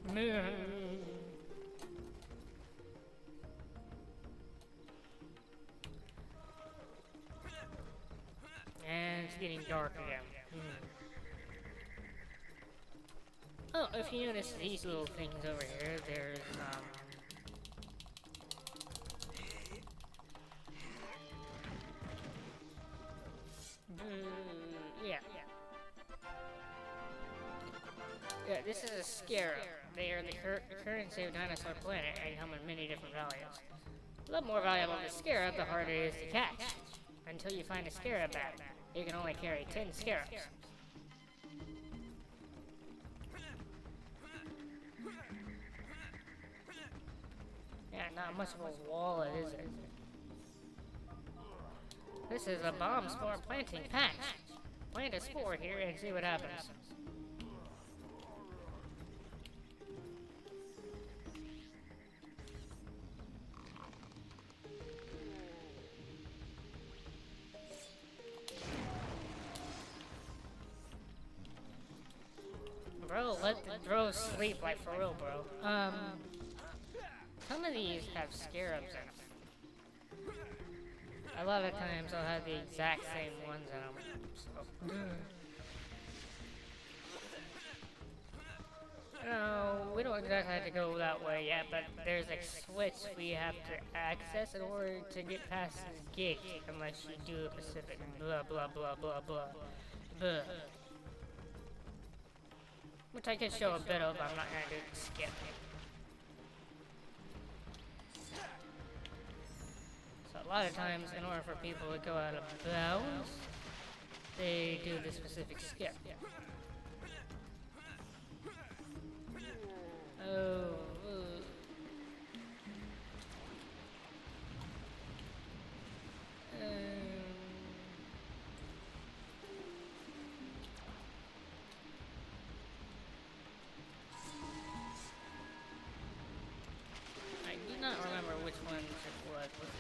And it's getting dark again. Oh, if you notice these little things over here, there's, yeah. Yeah, this is a scarab. They are the currency of Dinosaur Planet and come in many different values. A lot more valuable than the scarab, the harder it is to catch. Until you find a scarab bag, you can only carry 10 scarabs. Yeah, not much of a wallet, is it? This is a bomb spore planting patch. Plant a spore here and see what happens. Bro, let the bro sleep, like for real, bro. Some of these have scarabs in them. A lot of times I'll have the exact same ones in them. So. No, we don't exactly have to go that way yet, but there's a switch we have to access in order to get past this gate, unless you do a specific blah blah blah blah blah. Blah. Which I can show a bit of, I'm not gonna do the skip. So a lot of times, in order for people to go out of bounds, they do the specific skip. Oh. I do not remember which one it was. Was it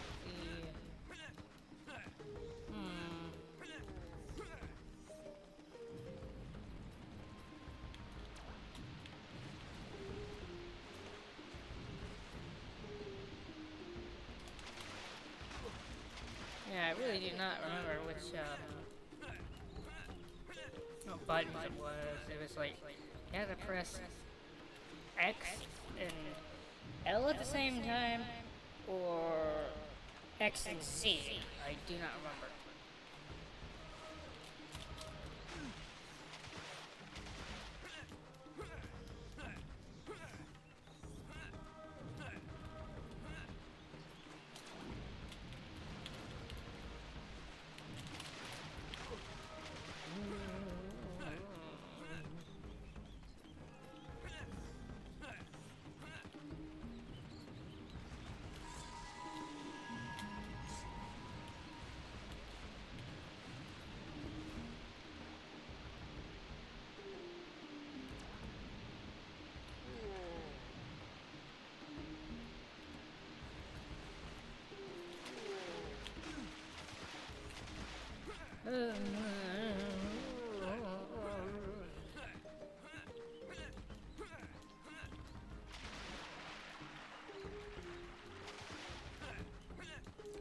Yeah, I really do not remember which buttons it was. It was like you had to press X and L at the same time, or X and Z. I do not remember.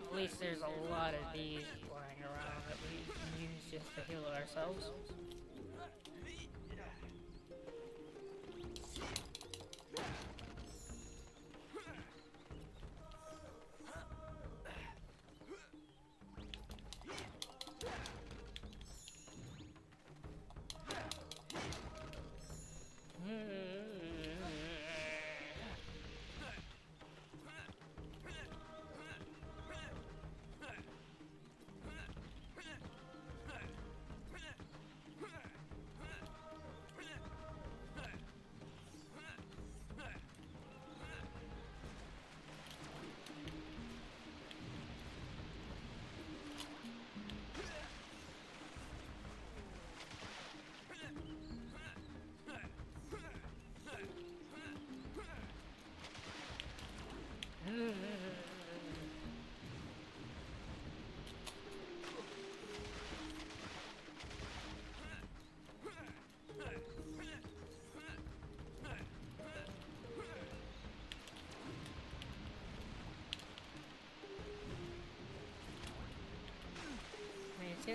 At least there's a lot of these flying around that we can use just to heal ourselves.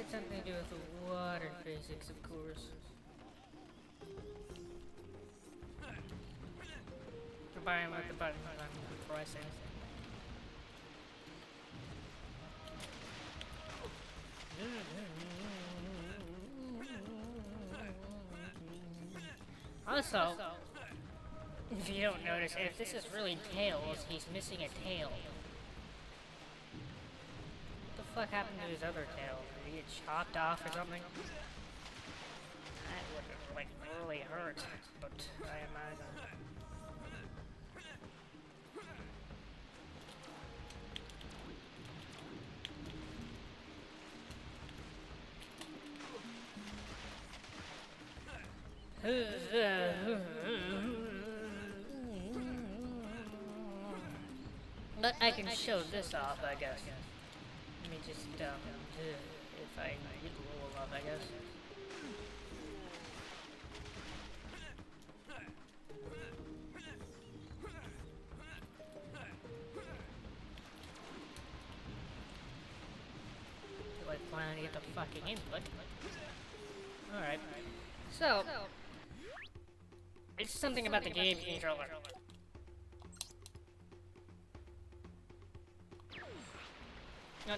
had something to do with the water physics, of course. Combined with the button I'm pressing. Also, if you don't notice, if this is really Tails, he's missing a tail. What the fuck happened to his other tail? Did he get chopped off or something? That would like really hurt, but I imagine. But I can show this off, I guess. Let me just, if I get low enough, I guess. Till I finally get the fucking input. Alright. So, it's something about the game controller. No,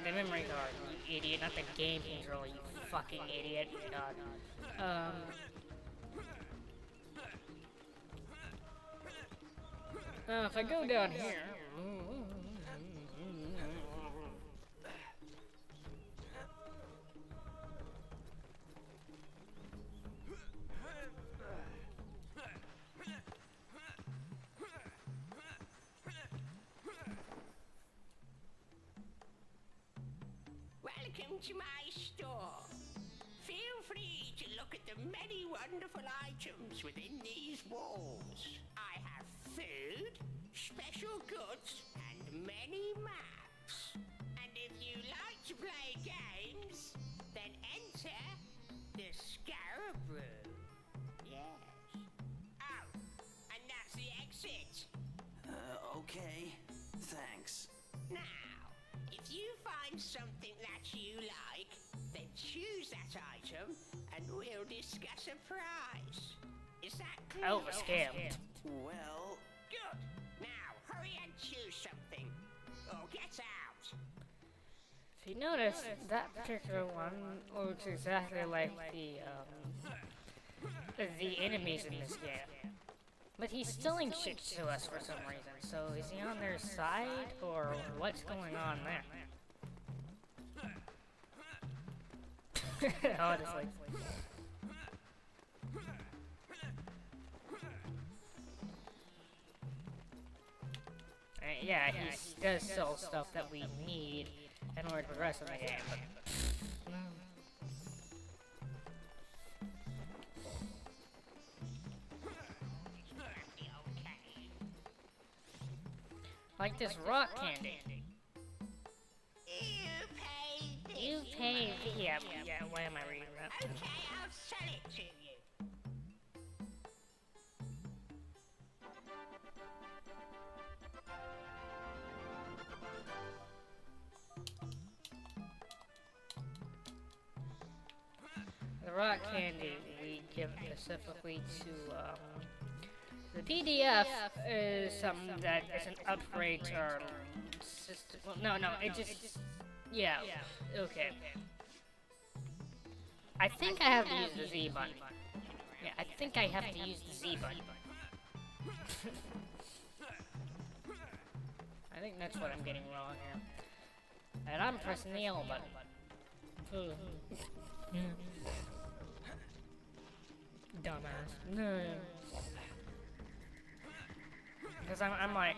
the memory card, you idiot, not the game controller, you fucking idiot. God. If I go down here... Welcome to my store. Feel free to look at the many wonderful items within these walls. I have food, special goods, and many maps. And if you like to play games, then enter the Scarab Room. Yes. Oh, and that's the exit. Okay. Thanks. Now, if you find something that you like, then choose that item and we'll discuss a price. Is that clear? I was scammed. Well, Good. Now, hurry and choose something. Or get out. If you notice, that particular one looks exactly like the enemies in this game. But he's stealing shit to us for some reason, so is he on their side, or what's going on there? Honestly. Yeah, he does sell stuff that we need in order to progress in the game, but... Like this rock candy. You pay. Yeah, why am I reading that? Okay, I'll sell it to you. The rock candy we give specifically to, the PDF is something that is an upgrade to our system. Well, no, it just, yeah, okay. I think I have to use the Z button. Yeah, I think I have to use the Z button. I think that's what I'm getting wrong here. And I'm pressing the L button. Dumbass. No. Because I'm like,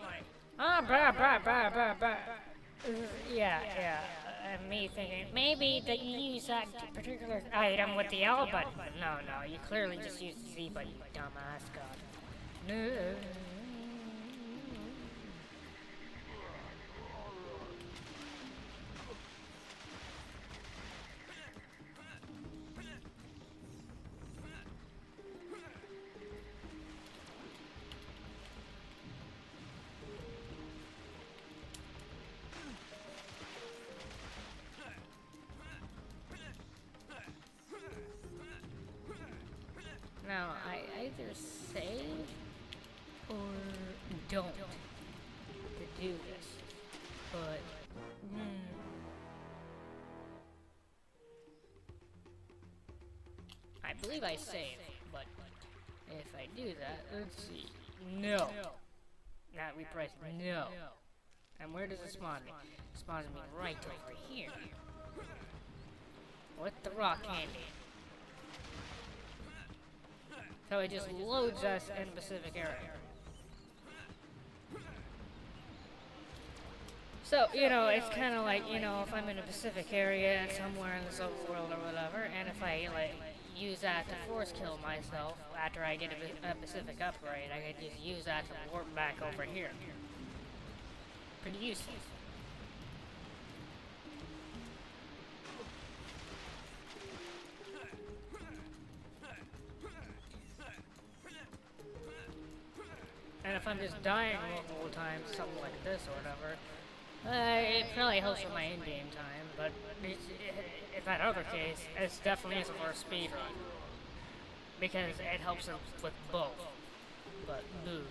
yeah. And me thinking, maybe that you use that particular item with the L button. But no, you clearly just use the Z button, you dumbass god. No. Now, I either save or don't to do this, but I believe I save, but if I do that, let's see. No. Not reprice. No. And where does it spawn me? It spawns me right over here. With the rock candy. So it just loads us in Pacific area. So, you know, it's kind of like, you know, if I'm in a Pacific area somewhere in this overworld or whatever, and if I, like, use that to force kill myself after I get a Pacific upgrade, I can just use that to warp back over here. Pretty useful. And if I'm just dying multiple times, something like this or whatever, it probably helps with my in-game time, but if that other case, it definitely isn't for a speed run. Because it helps with both. But, boo.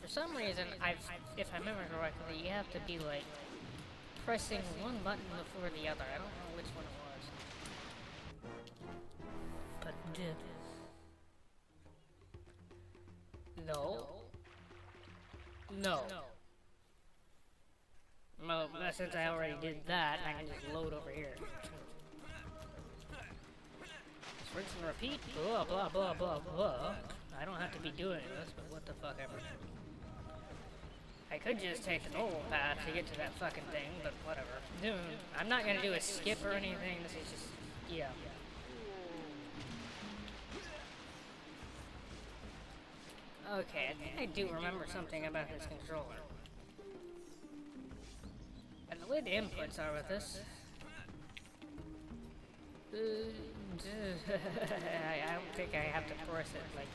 For some reason, if I remember correctly, you have to be, like, pressing one button before the other. I don't know which one it was. But, no. No. Well, since I already did that, I can just load over here. Just rinse and repeat, blah blah blah blah blah. I don't have to be doing this, but what the fuck ever. I could just take the normal path to get to that fucking thing, but whatever. I'm not gonna do a skip or anything, this is just, yeah. Okay, I think I do remember something about this controller. And the way the inputs are with this... I don't think I have to force it, like...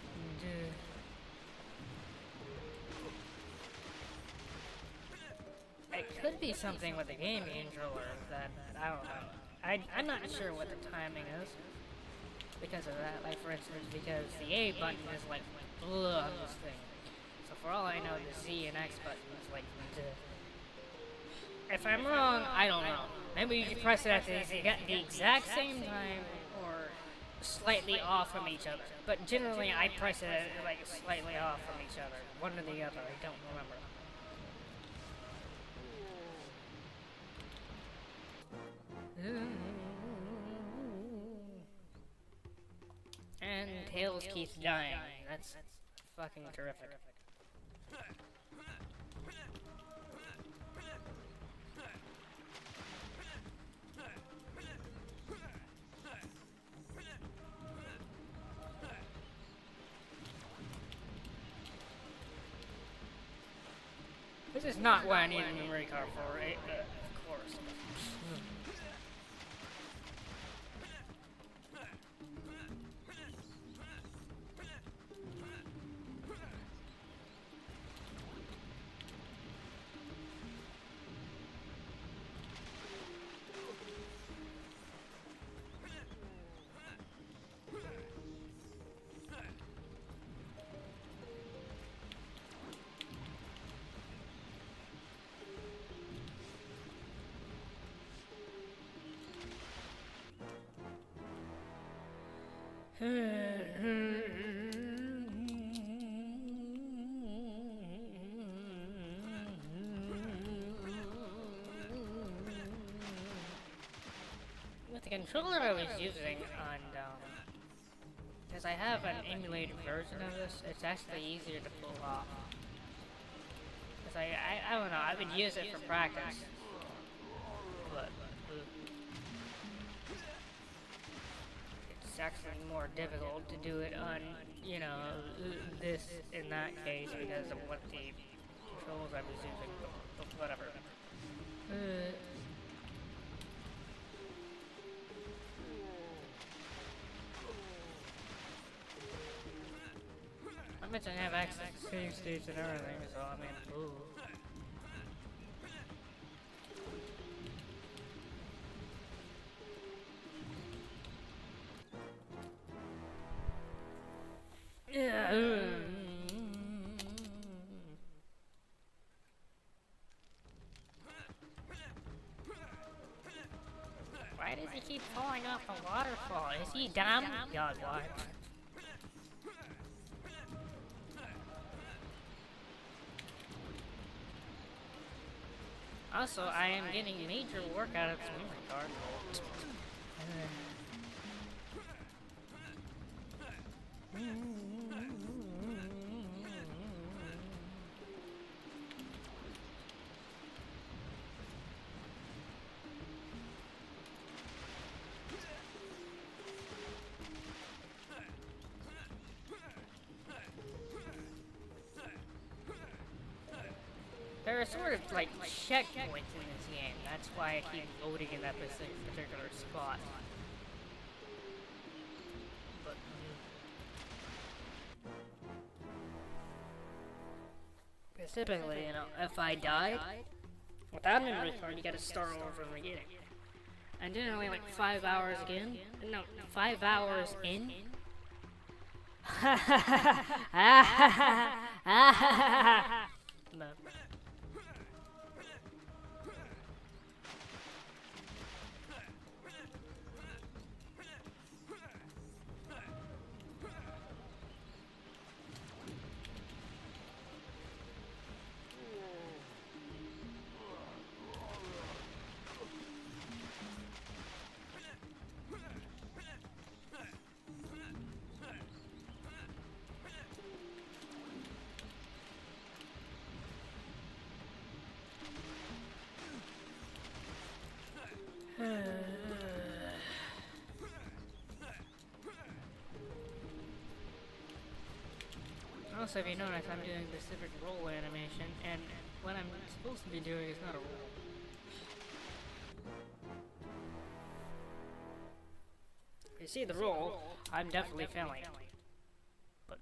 It could be something with the game controller that, I don't know. I'm not sure what the timing is because of that. Like, for instance, because the A button is like, on this thing. So for all I know, the Z and X button is like, If I'm wrong, I don't know. Maybe you can press it at the exact same time or slightly off from each other. But generally, I press it at, like, slightly off from each other. One or the other, I don't remember. And Tails keeps dying. That's fucking terrific. This is not what I need a memory card for, right? Of course. With the controller I was using on, because I have an emulated version of this, it's actually easier to pull off. Because I don't know, I would use it for practice. But it's actually more difficult to do it on, you know, this in that case because of what the controls I was using, but whatever. I mentioned I have access to save states and everything, so I mean, ooh. Why does he keep falling off the waterfall? Is he dumb? God, why? Also, I am getting major work out of this memory card. There are sort of like checkpoints in this game. That's why I keep loading in that particular spot. But specifically, you know, if I died without a memory card, you gotta start over from the beginning. And generally, like 5 hours again. No, 5 hours in. No. Also, if you notice, I'm doing specific roll animation, and what I'm supposed to be doing is not a roll. If you see the roll, I'm definitely failing. But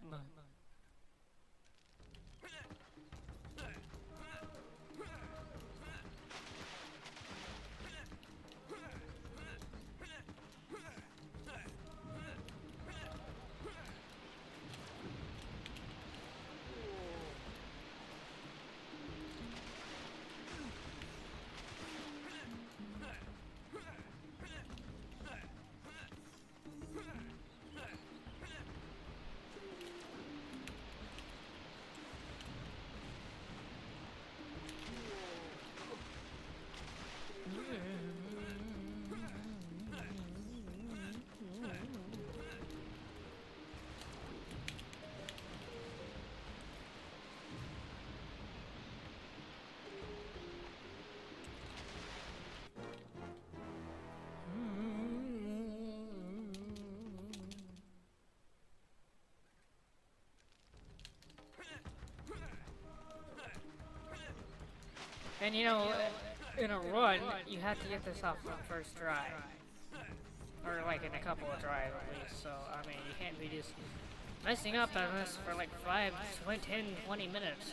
and you know, in a run, you have to get this off the first try. Or like in a couple of tries at least, so I mean, you can't be just messing up on this for like 5, 10, 20 minutes.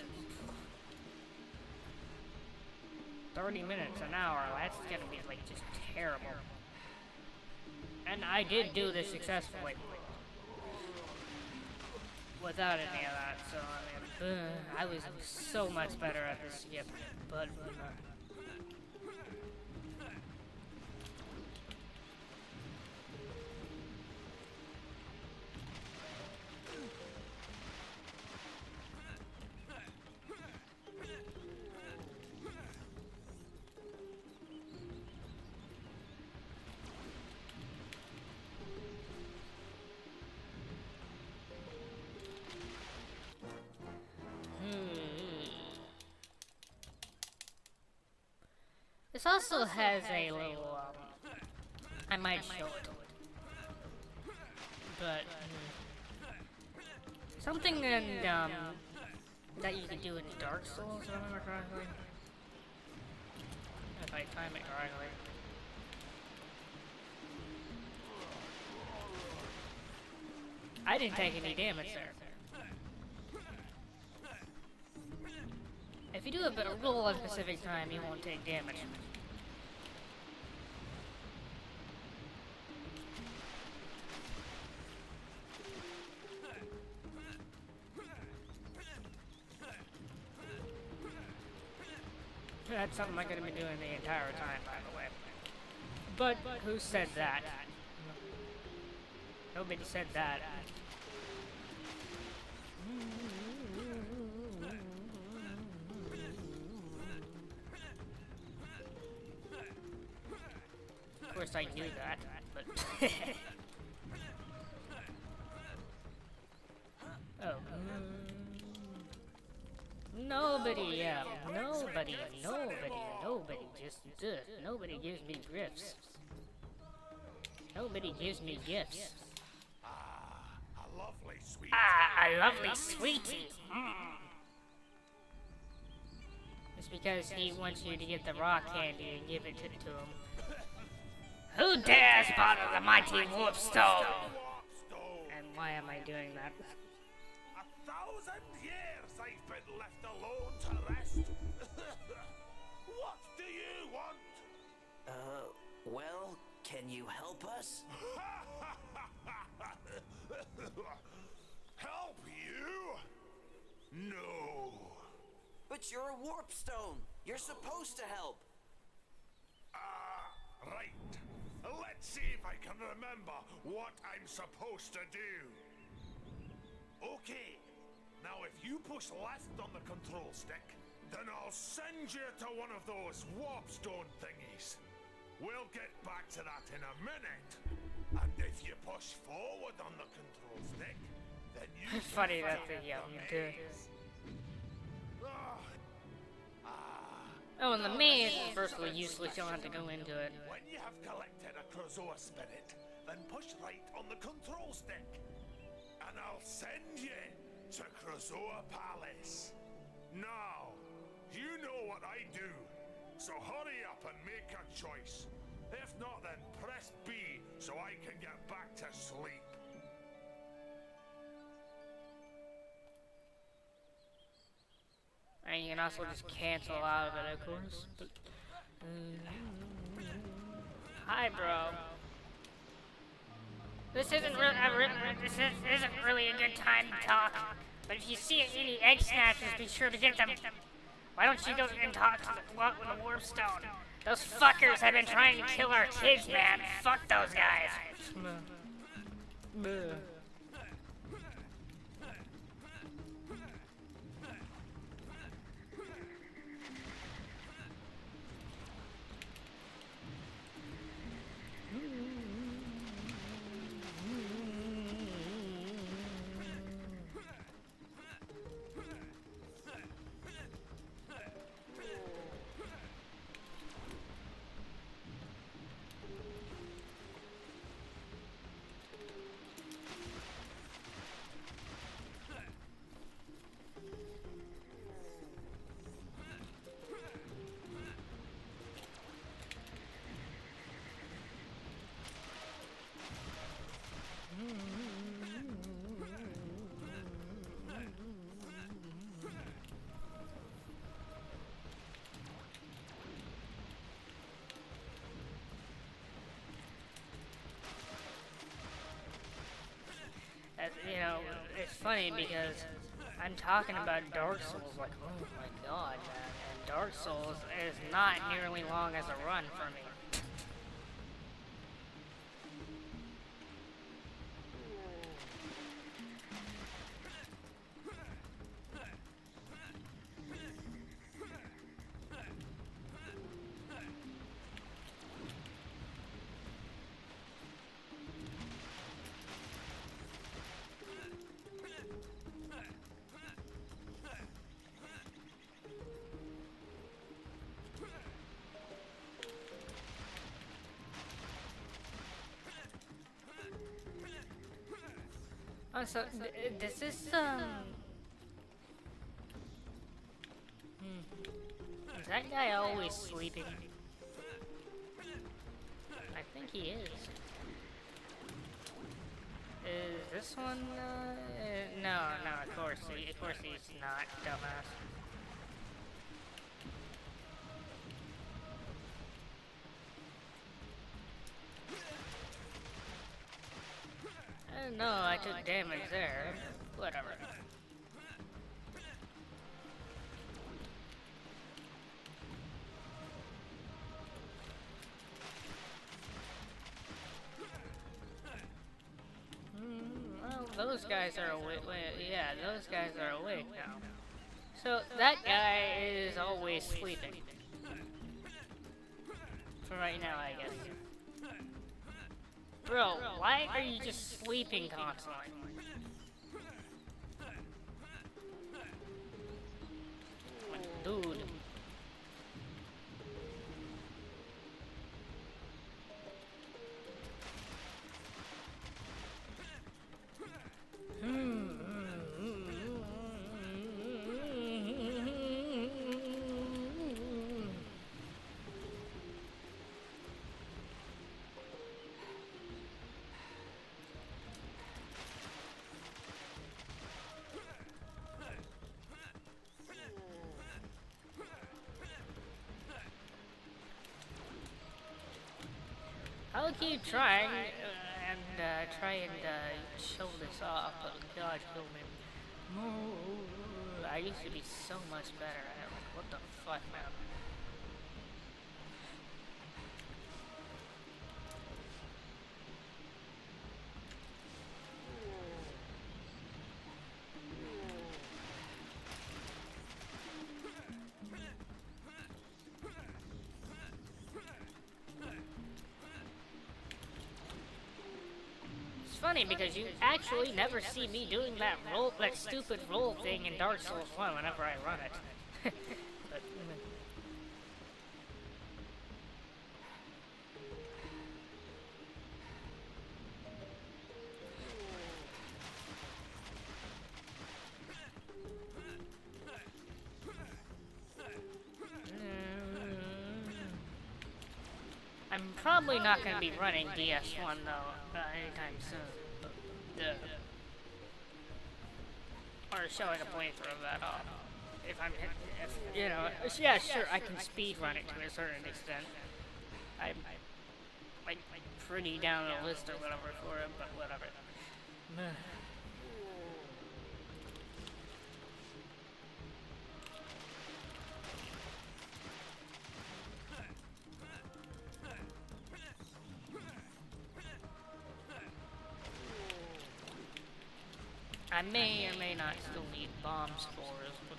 30 minutes, an hour, that's gonna be like just terrible. And I did do this successfully. Without any of that, so I mean, I was so much better at this skip, but this also has a little, I might show it, but something in, that you can do in Dark Souls, if I remember correctly, if I time it correctly. I didn't take any damage there. If you do a bit of roll at a specific time, you won't take damage. That's something I'm going to be doing the entire time, by the way. But who said that? Nobody said that. Of course I knew that, but... oh. Nobody, nobody, just, nobody gives me gifts. Nobody gives me gifts. A lovely sweet. A lovely sweetie. It's because he wants you to get the rock candy and give it to him. Who dares bother the mighty warp stone? And why am I doing that? 1,000 years I've been left alone to rest. What do you want? Well, can you help us? Help you? No. But you're a warp stone. You're supposed to help. Right. Let's see if I can remember what I'm supposed to do. Okay. Now if you push left on the control stick, then I'll send you to one of those warp stone thingies. We'll get back to that in a minute. And if you push forward on the control stick, then you It's funny that the young dude. Oh, and the maze is virtually useless. You'll have to go into it. When you have collected a Krazoa spirit, then push right on the control stick. And I'll send you to Krazoa Palace. Now, you know what I do. So hurry up and make a choice. If not, then press B so I can get back to sleep. And you can also just cancel out of it, of course. But, hi, bro. This isn't really a good time to talk. But if you see any egg snatchers, be sure to get them. Why don't you go and talk to the warp stone? Those fuckers have been trying to kill our kids, man. Fuck those guys. You know, it's funny because I'm talking about Dark Souls like, oh my god, man. And Dark Souls is not nearly long as a run for me. Oh, so this is is that guy always sleeping? I think he is. Is this one? No, of course he's not, dumbass. No, I took damage there. Whatever. those guys are awake. Yeah, those guys are awake now. So that guy is always sleeping. For right now, I guess. Bro, why are you just sleeping constantly? Dude. I'll keep trying and try and show this off, but God, kill me. I used to be so much better at it. Like, what the fuck, man? It's funny because you actually never see me doing that stupid roll thing in Dark Souls 1 whenever I run it. But, I'm probably not going to be running DS1 though anytime soon. Or showing a playthrough of that off. If you know, yeah, sure, I can speed run it to a certain extent. I'm like pretty down the list or whatever for it, but whatever. I may or may not still need bomb spores, but...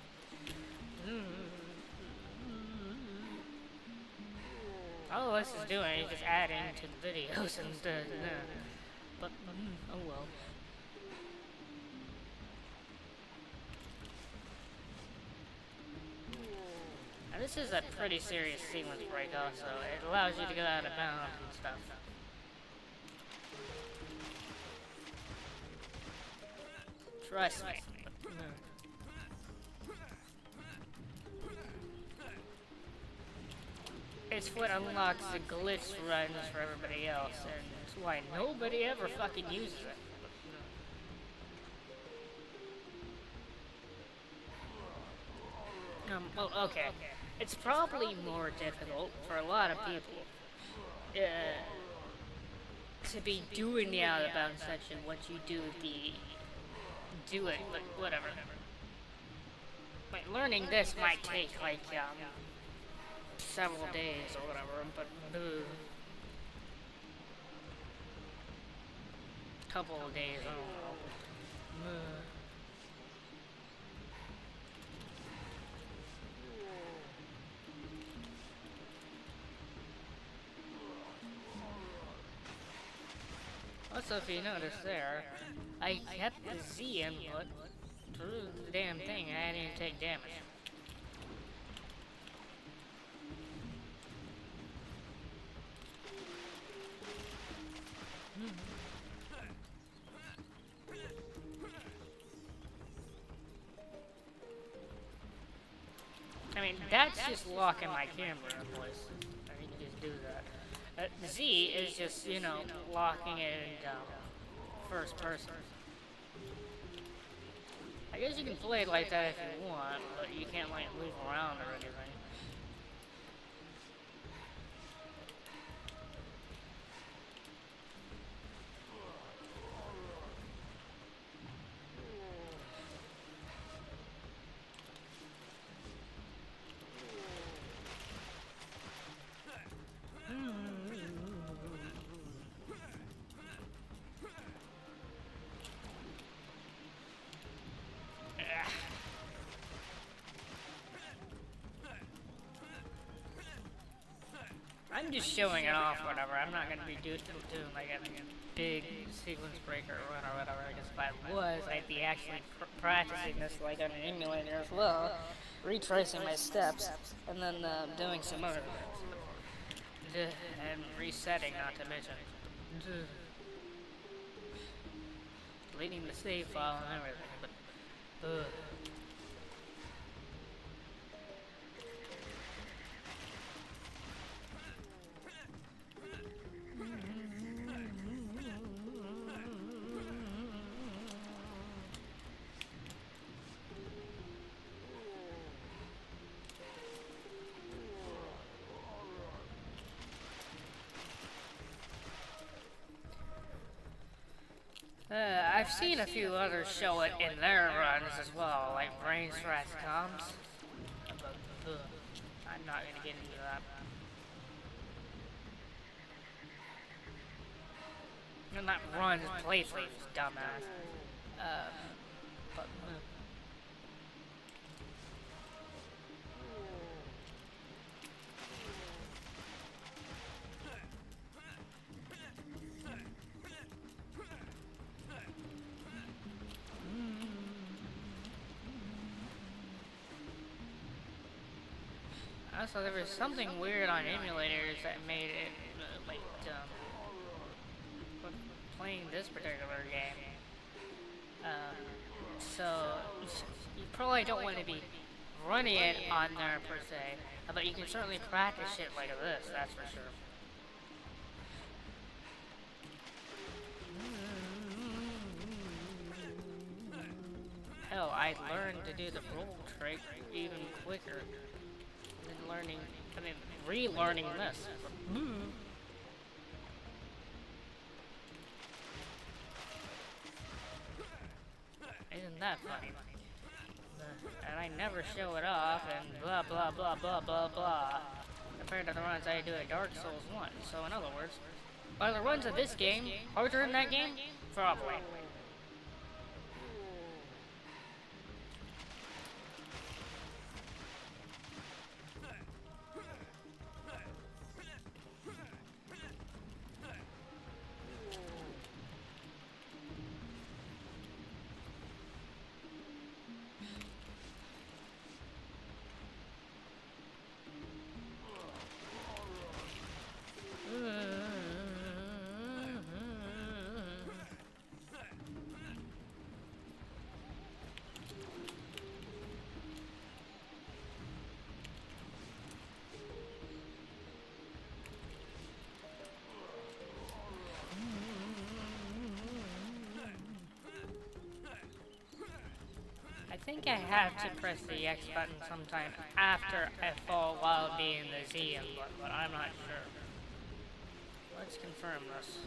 all this is doing is just adding to the videos and but, oh well. Now this is a pretty serious sequence break also. It allows you to go out of bounds and stuff. Trust me. It's what unlocks the glitch runs for everybody else, and it's why nobody ever fucking uses it. Well, okay. It's probably more difficult for a lot of people to be doing the out of bounds section once you do it, but whatever. Like, learning this might take, like, several days or whatever, but, couple of days, I don't know. Also, if you notice there, I kept the Z input through the damn thing and I didn't even take damage. I mean, that's just locking my camera in place. I can just do that. Z is just, you know, locking it in first person. I guess you can play it like that if you want, but you can't, like, move around or anything. I'm just showing it off, whatever. I'm not gonna be doing like a big sequence breaker run or whatever. Because if I was, I'd be actually practicing this like on an emulator as well, retracing my steps, and then doing some other things. And resetting, not to mention. Deleting the save file and everything, but I've seen a few others show it in their runs as well, like Brain Strats Comms. I'm not gonna get into that. No, not runs, playthroughs, dumbass. But, also, there was something weird on emulators that made it, like, playing this particular game. So, you probably don't want to be running it on there per se, but you can certainly practice shit like this, that's for sure. Hell, I learned to do the roll trick even quicker than relearning this. Isn't that funny? And I never show it off and blah blah blah blah blah blah compared to the runs I do at Dark Souls 1. So in other words, are the runs of this game harder than that game? Probably. I think I have to press the X button sometime after I fall while being the Z input, but I'm not sure. Let's confirm this.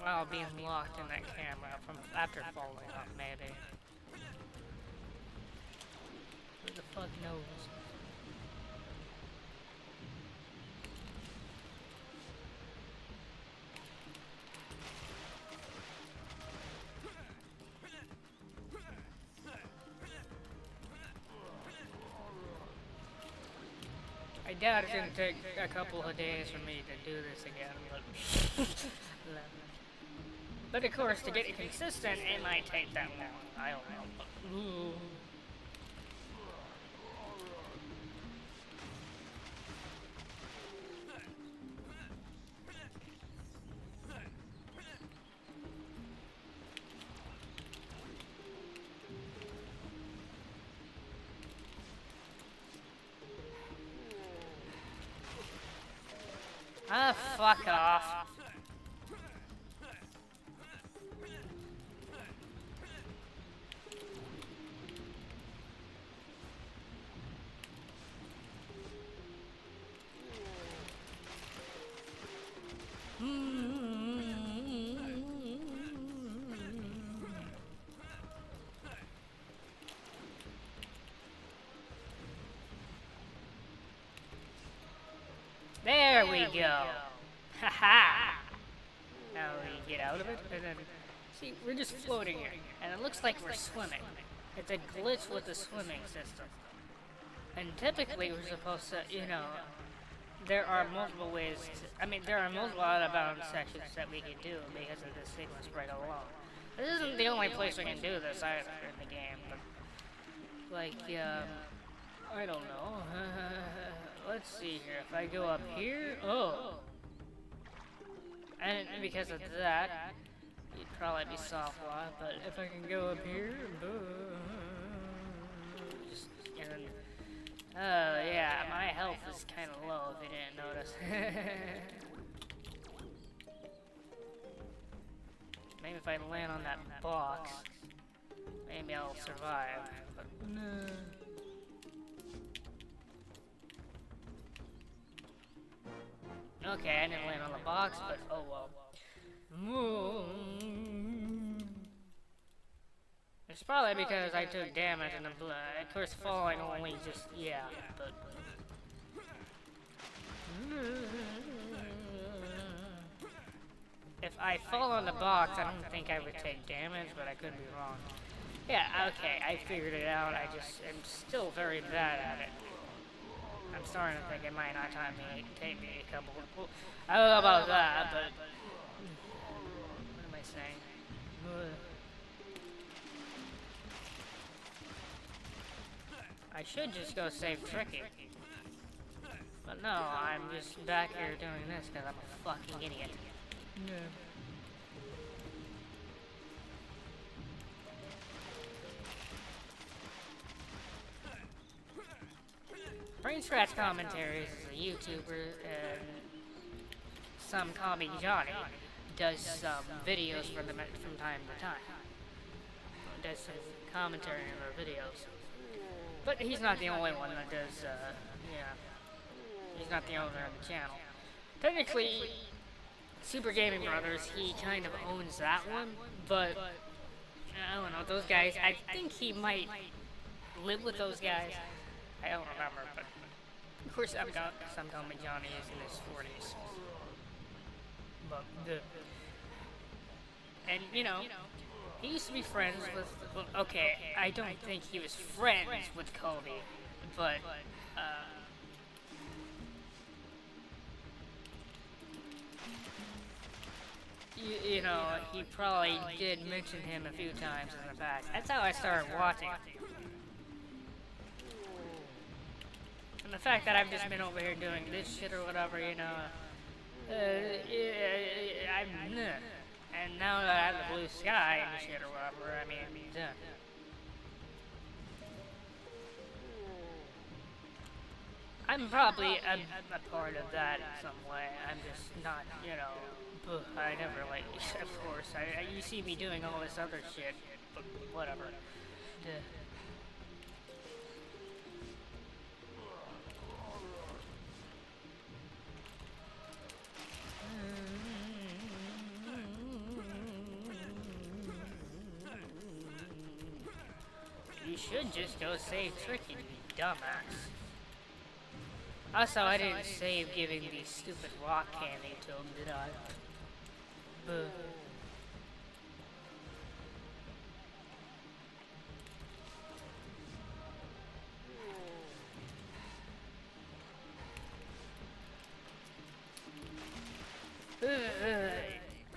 While being locked in that camera from after falling off, maybe. Who the fuck knows? I doubt it's gonna take a couple of days for me to do this again, but of course, to get it consistent, it might take that long. I don't know. Ooh. Ah, fuck off. There we go. Haha. Now we get out of it, and then see, we're just floating here, and it looks like we're swimming. It's a glitch with the swimming system. And typically we're supposed to, you know, there are multiple ways to, I mean, there are multiple out-of-bounds sections that we can do because of this sequence right along. This isn't the only place we can do this either in the game, but, like, I don't know. Let's see here. If I go up here, oh. And because of that, you'd probably be soft locked, but if I can go up here, just, and then, oh yeah, my health is kind of low if you didn't notice. Maybe if I land on that box, maybe I'll survive, but no. Okay, I didn't land on the box, but oh well. It's probably because I took damage and of course falling only just, yeah, but... If I fall on the box, I don't think I would take damage, but I could be wrong. Yeah, okay, I figured it out, I just am still very bad at it. I'm starting to think it might not take me a couple of... I don't know about that, but... What am I saying? I should just go save Tricky. But no, I'm just back here doing this because I'm a fucking idiot. No. Brain Scratch Commentaries is a YouTuber, and some Comic Johnny does some videos for them from time to time. Does some commentary on their videos. But he's not the only one that does, yeah. He's not the owner of the channel. Technically, Super Gaming Brothers, he kind of owns that one, but I don't know, those guys, I think he might live with those guys. I don't remember, but of course some Comic Johnny is in his 40s. But and you know, he used to be friends with, well, okay, I don't think he was friends with Kobe, but you know, he probably did mention him a few times in the past. That's how I started watching. And the fact that I've just been over here doing this shit or whatever, you know, and now that I have the blue sky and shit or whatever, I mean, I'm probably a part of that in some way. I'm just not, you know, I never like, of course, you see me doing all this other shit, but whatever. You should just go save Tricky, you dumbass. Also, I didn't save giving the stupid rock candy to him, did I?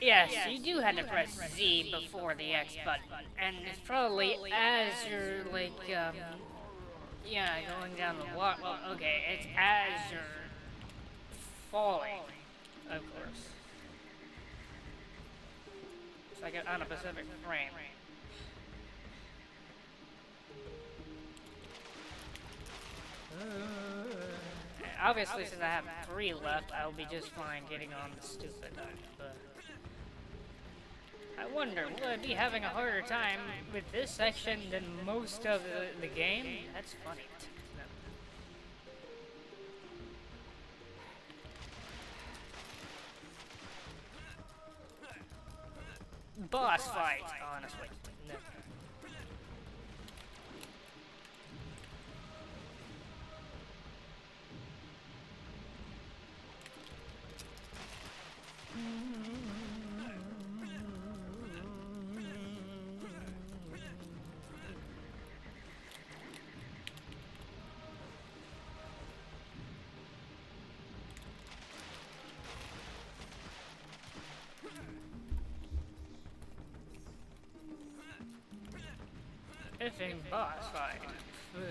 Yes, you do have to press Z before the X button, and it's probably as you're, like, yeah, going down the walk. Well, okay, it's as you're falling, of course. It's like on a Pacific frame. Obviously, since I have 3 left, I'll be just fine getting on the stupid. But I wonder, will I be having a harder time with this section than most of the game? That's funny. Boss fight, honestly. No. Effing boss fight. Ugh.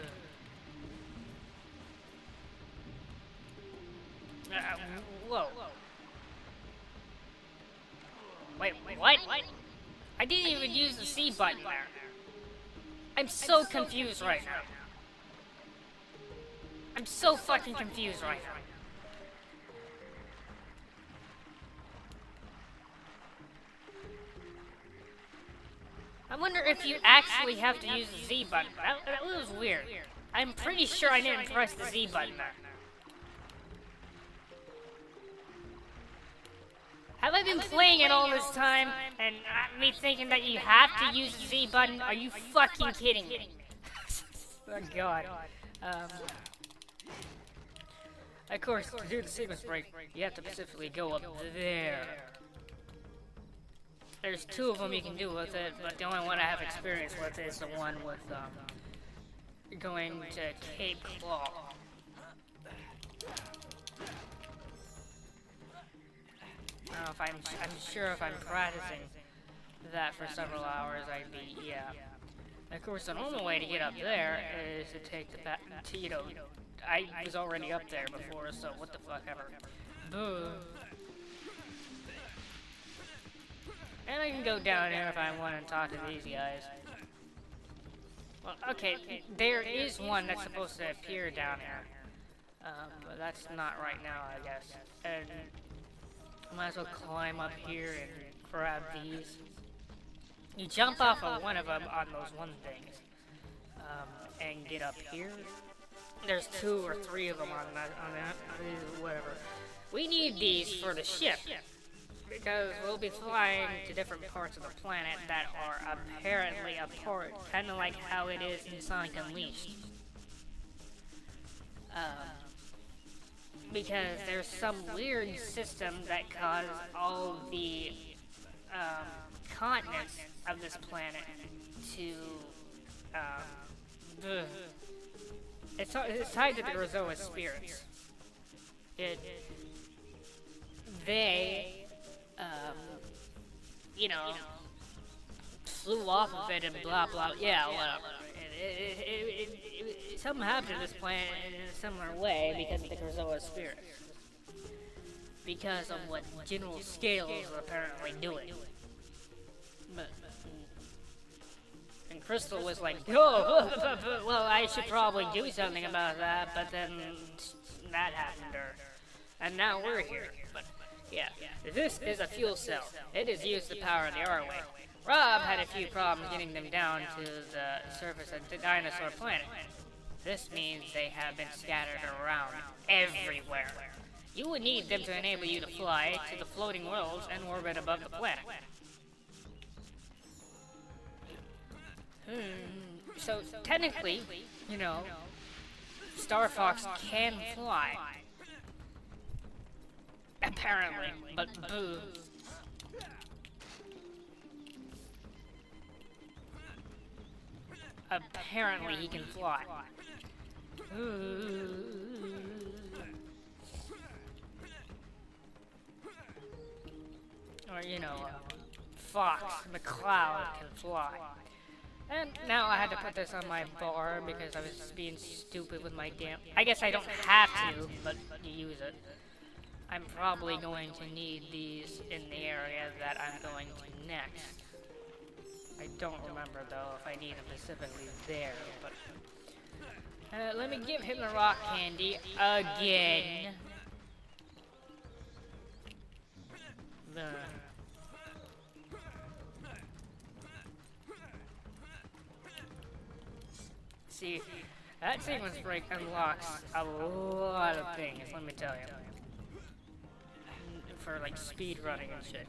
Whoa. Wait, what? I didn't even use the C button there. I'm so confused right now. I'm so fucking confused right now. I wonder if you actually have to use the Z button. That was weird. I'm pretty sure I didn't press the Z button there. Have I been playing it all this time and me thinking that you have to use the Z button? Are you fucking kidding me? Oh god. Of course, to do the sequence break, you have to specifically go up there. There's two of them you can do with it, but the only one I have experience with is the one with going to Cape Claw. I don't know if I'm sure if I'm practicing that for several hours, I'd be, yeah. And of course, the normal way to get up there is to take the I was already up there before, so what the fuck ever. Boo. And I can go down here if I want to talk to these guys. Well, okay, there is one that's supposed to appear down here. But that's not right now, I guess. And I might as well climb up here and grab these. You jump off of one of them on those one things. And get up here. There's 2 or 3 of them on that, whatever. We need these for the ship. Because we'll be flying to different parts of the planet that are apparently apart, kind of like how it is in Sonic Unleashed. Because there's some weird system that caused all the continents of this planet to it's tied to the Krazoa spirits. They you know, flew off of it and blah blah, yeah, whatever. Something happened to this planet in a similar way because of the Krazoa spirits. Because of what General Scales is apparently doing. And Crystal was like, oh, well, I should probably do something about that, but then that happened, and now we're here. But yeah, this is a fuel cell. It is used to power the R-Wing. Rob had a few problems getting them down to the surface of the dinosaur planet. This means they have been scattered around everywhere. You would need them to enable you to fly to the floating worlds and orbit above the planet. So technically, you know, Star Fox can fly. Apparently, but boo. Apparently he can fly. Or, you know, Fox McCloud can fly. And now I had to put this on my bar because I was being stupid with my damn... I guess I don't have to, but you use it. I'm probably going to need these in the area that I'm going to next. I don't remember, though, if I need them specifically there, but... let me give him the rock candy again. See, that sequence break unlocks a lot of things, let me tell you. For, like, speed running and shit.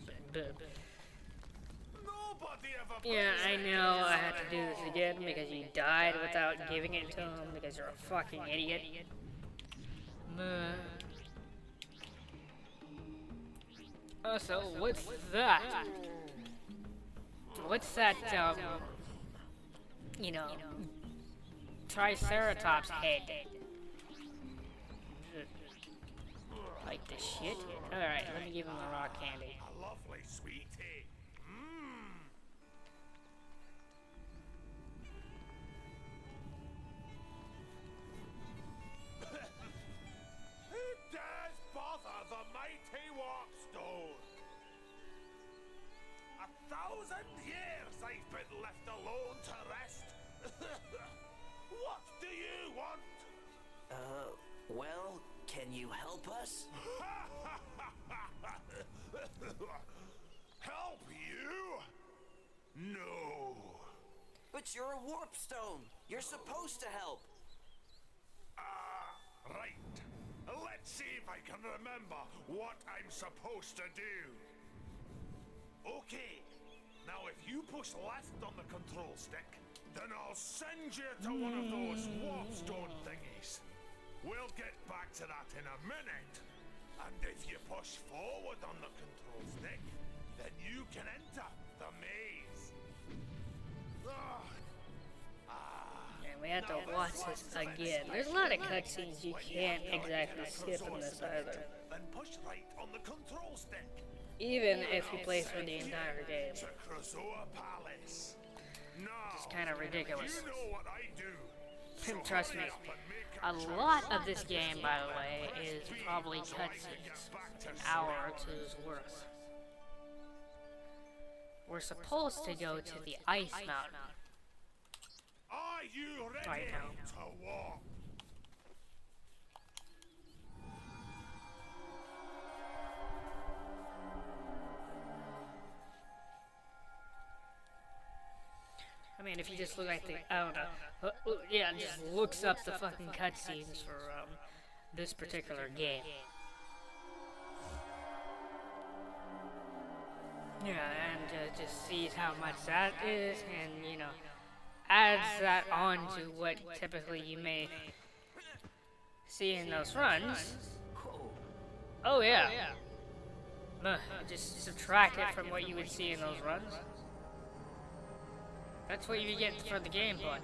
Yeah, I know I have to do this again because you died without giving it to him because you're a fucking idiot. So what's that? What's that, you know, Triceratops head? Like the shit? Alright, let me give him the rock candy. A lovely sweetie. 1,000 years I've been left alone to rest. What do you want? Well, can you help us? Help you? No. But you're a warp stone. You're supposed to help. Right. Let's see if I can remember what I'm supposed to do. Okay. Now if you push left on the control stick, then I'll send you to one of those warp stone thingies. We'll get back to that in a minute. And if you push forward on the control stick, then you can enter the maze. And we have to watch this again. There's a lot of cutscenes you can't exactly skip in this either. Then push right on the control stick. Even if you play through the entire game. To Krazoa Palace. Now, It's kind of ridiculous. you know what I do. So Trust me. hurry up and make A lot of this game, by the way, is probably cutscenes. An hour or two's worth. We're supposed to go to the Ice Mountain Are you ready right now. to walk? I mean, if you just look at the, I don't know, yeah, it just looks up the fucking cutscenes for this particular game. Yeah, and just sees how much that is, and you know, adds that on to what typically you may see in those runs. Oh yeah. Just subtract it from what you would see in those runs. That's what you get for the gameplay.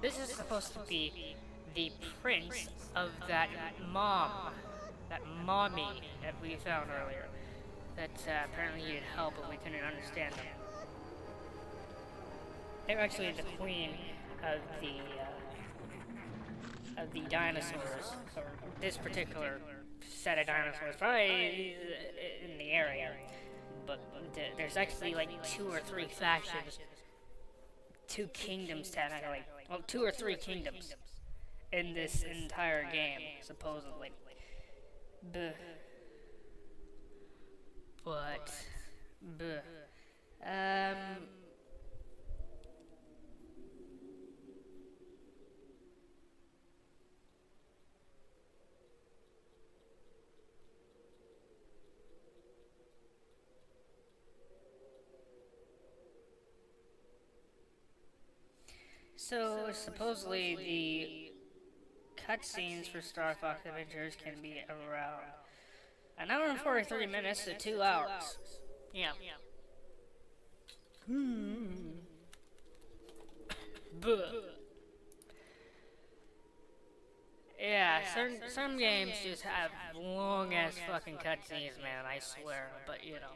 This is supposed to be the prince of that mommy that we found earlier. That apparently needed help, but we couldn't understand them. They're actually the queen of the dinosaurs, or this particular set of dinosaurs, probably in the area. But there's actually like 2 or 3 factions, 2 kingdoms technically, well, 2 or 3 kingdoms in this entire game, supposedly. But so supposedly the cutscenes for Star Fox Adventures can be around an hour and 43 minutes to 2 hours. Yeah. Yeah, some games just have long ass fucking cutscenes, man, I swear, but you know.